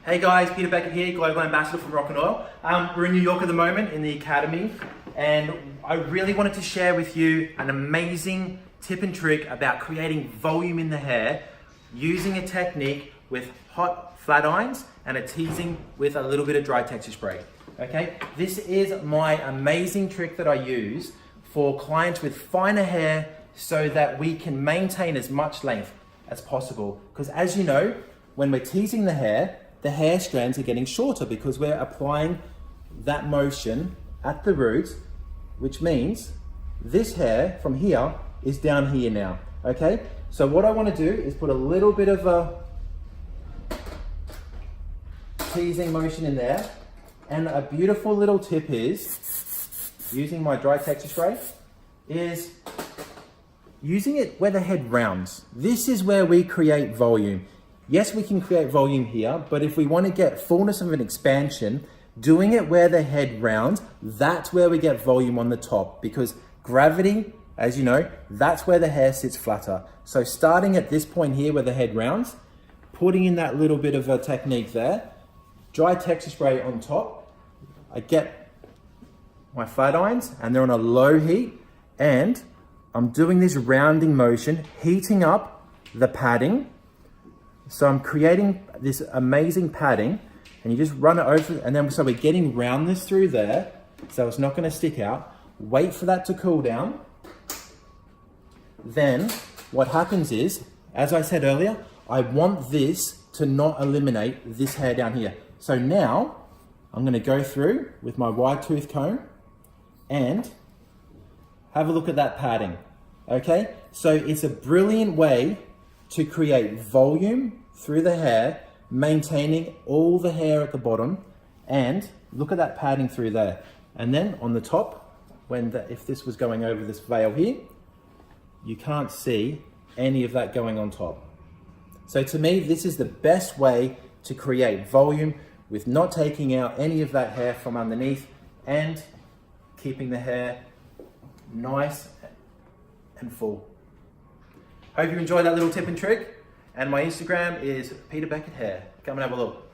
Hey guys, Peter Beckett here, Global Ambassador for Moroccanoil. We're in New York at the moment in the Academy, and I really wanted to share with you an amazing tip and trick about creating volume in the hair using a technique with hot flat irons and a teasing with a little bit of dry texture spray. Okay, this is my amazing trick that I use for clients with finer hair so that we can maintain as much length as possible. Because as you know, when we're teasing the hair strands are getting shorter because we're applying that motion at the root, which means this hair from here is down here now, okay? So what I want to do is put a little bit of a teasing motion in there, and a beautiful little tip is, using my dry texture spray, is using it where the head rounds. This is where we create volume. Yes, we can create volume here, but if we want to get fullness of an expansion, doing it where the head rounds, that's where we get volume on the top, because gravity, as you know, that's where the hair sits flatter. So starting at this point here where the head rounds, putting in that little bit of a technique there, dry texture spray on top, I get my flat irons and they're on a low heat, and I'm doing this rounding motion, heating up the padding. So I'm creating this amazing padding, and you just run it over, and then so we're getting roundness through there, so it's not going to stick out. Wait for that to cool down. Then what happens is, as I said earlier, I want this to not eliminate this hair down here. So now I'm going to go through with my wide tooth comb and have a look at that padding. Okay, so it's a brilliant way to create volume through the hair, maintaining all the hair at the bottom, and look at that padding through there. And then on the top, if this was going over this veil here, you can't see any of that going on top. So to me, this is the best way to create volume with not taking out any of that hair from underneath and keeping the hair nice and full. Hope you enjoyed that little tip and trick, and my Instagram is Peter Beckett Hair. Come and have a look.